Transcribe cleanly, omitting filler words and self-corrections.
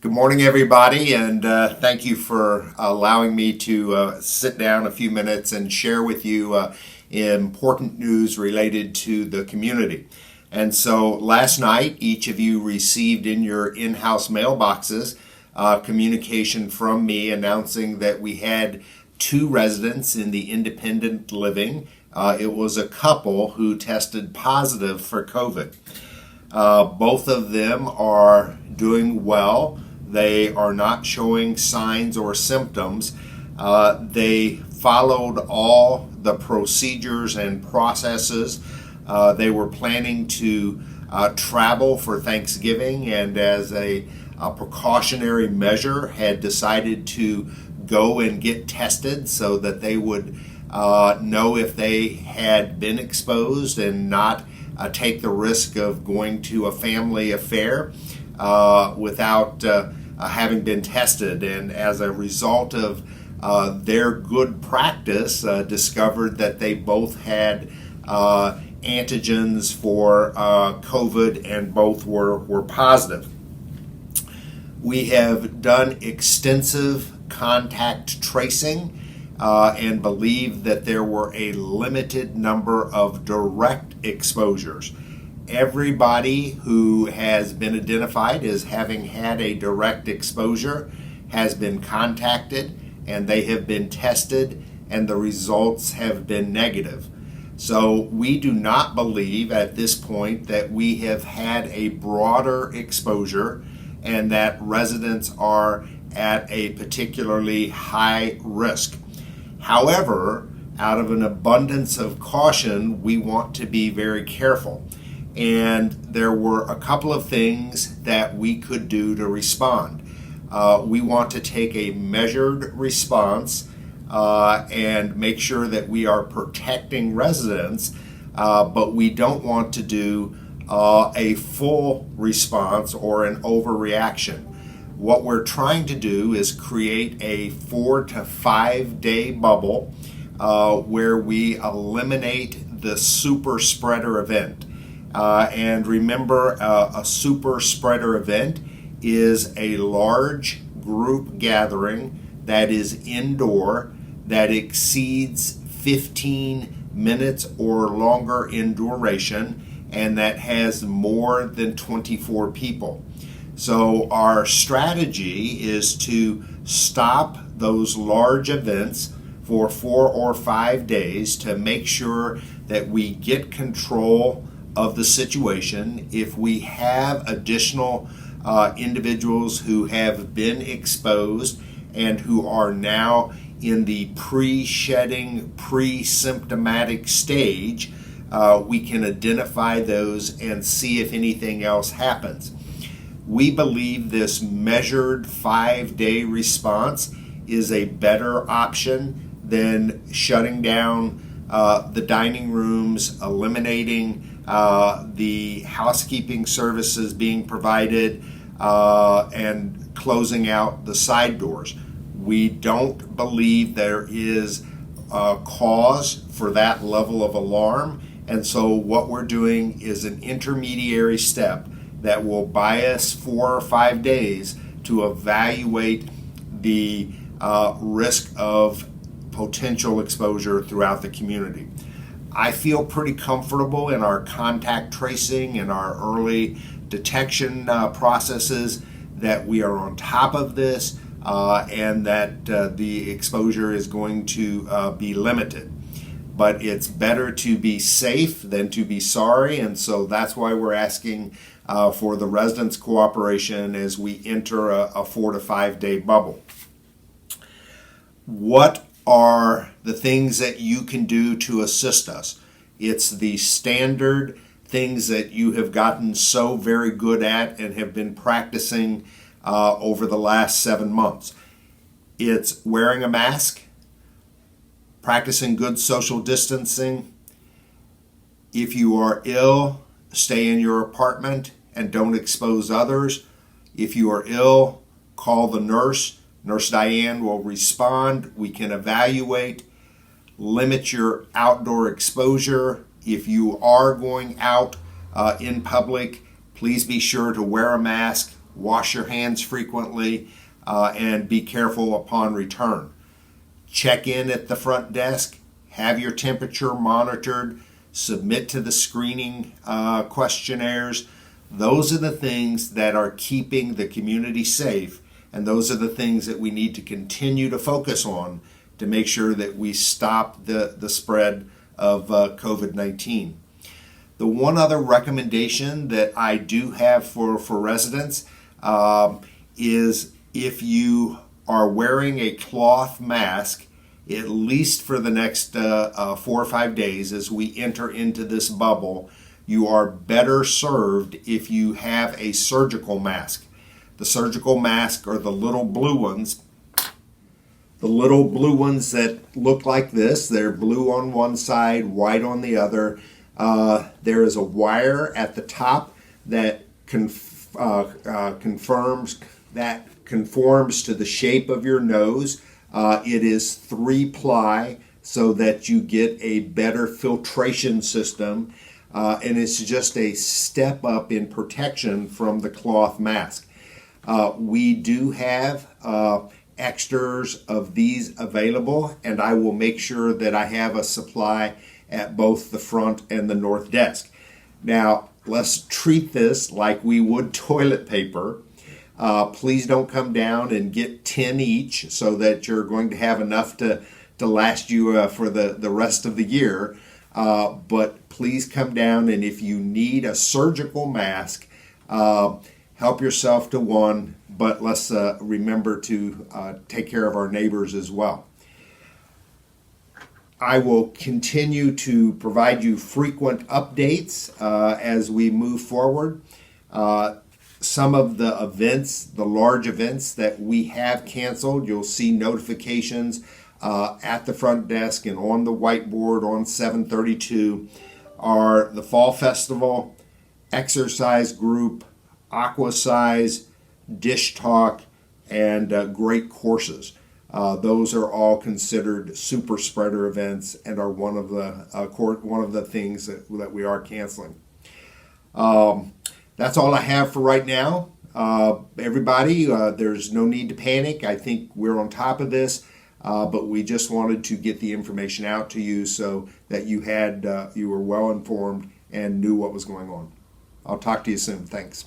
Good morning, everybody, and thank you for allowing me to sit down a few minutes and share with you important news related to the community. And so last night, each of you received in your in-house mailboxes communication from me announcing that we had two residents in the independent living. It was a couple who tested positive for COVID. Both of them are doing well. They are not showing signs or symptoms. They followed all the procedures and processes. They were planning to travel for Thanksgiving, and as a precautionary measure had decided to go and get tested so that they would know if they had been exposed and not take the risk of going to a family affair without having been tested. And as a result of their good practice, discovered that they both had antigens for COVID, and both were positive. We have done extensive contact tracing and believe that there were a limited number of direct exposures. Everybody who has been identified as having had a direct exposure has been contacted, and they have been tested, and the results have been negative. So we do not believe at this point that we have had a broader exposure and that residents are at a particularly high risk. However, out of an abundance of caution, we want to be very careful. And there were a couple of things that we could do to respond. We want to take a measured response and make sure that we are protecting residents, but we don't want to do a full response or an overreaction. What we're trying to do is create a 4 to 5 day bubble where we eliminate the super spreader event. And remember, a super spreader event is a large group gathering that is indoor that exceeds 15 minutes or longer in duration and that has more than 24 people. So our strategy is to stop those large events for 4 or 5 days to make sure that we get control of the situation. If we have additional individuals who have been exposed and who are now in the pre-shedding, pre-symptomatic stage, we can identify those and see if anything else happens. We believe this measured 5-day response is a better option than shutting down the dining rooms, eliminating the housekeeping services being provided, and closing out the side doors. We don't believe there is a cause for that level of alarm, and so what we're doing is an intermediary step that will buy us 4 or 5 days to evaluate the risk of potential exposure throughout the community. I feel pretty comfortable in our contact tracing and our early detection processes that we are on top of this and that the exposure is going to be limited. But it's better to be safe than to be sorry, and so that's why we're asking for the residents' cooperation as we enter a 4 to 5 day bubble. What are the things that you can do to assist us? It's the standard things that you have gotten so very good at and have been practicing over the last 7 months. It's wearing a mask, practicing good social distancing. If you are ill, stay in your apartment and don't expose others. If you are ill, call the nurse. Nurse Diane will respond. We can evaluate. Limit your outdoor exposure. If you are going out in public, please be sure to wear a mask, wash your hands frequently, and be careful upon return. Check in at the front desk, have your temperature monitored, submit to the screening questionnaires. Those are the things that are keeping the community safe, and those are the things that we need to continue to focus on to make sure that we stop the spread of COVID-19. The one other recommendation that I do have for residents is if you are wearing a cloth mask, at least for the next 4 or 5 days as we enter into this bubble, you are better served if you have a surgical mask. The surgical masks are the little blue ones. The little blue ones that look like this. They're blue on one side, white on the other. There is a wire at the top that conforms to the shape of your nose. It is 3-ply so that you get a better filtration system, and it's just a step up in protection from the cloth mask. We do have extras of these available, and I will make sure that I have a supply at both the front and the north desk. Now, let's treat this like we would toilet paper. Please don't come down and get 10 each so that you're going to have enough to last you for the rest of the year. But please come down, and if you need a surgical mask, help yourself to one, but let's remember to take care of our neighbors as well. I will continue to provide you frequent updates as we move forward. Some of the events, the large events that we have canceled, you'll see notifications at the front desk and on the whiteboard on 732 are the Fall Festival, Exercise Group, Aquasize, Dish Talk, and Great Courses. Those are all considered super spreader events and are one of the things that we are canceling. That's all I have for right now. Everybody, there's no need to panic. I think we're on top of this, but we just wanted to get the information out to you so that you were well informed and knew what was going on. I'll talk to you soon. Thanks.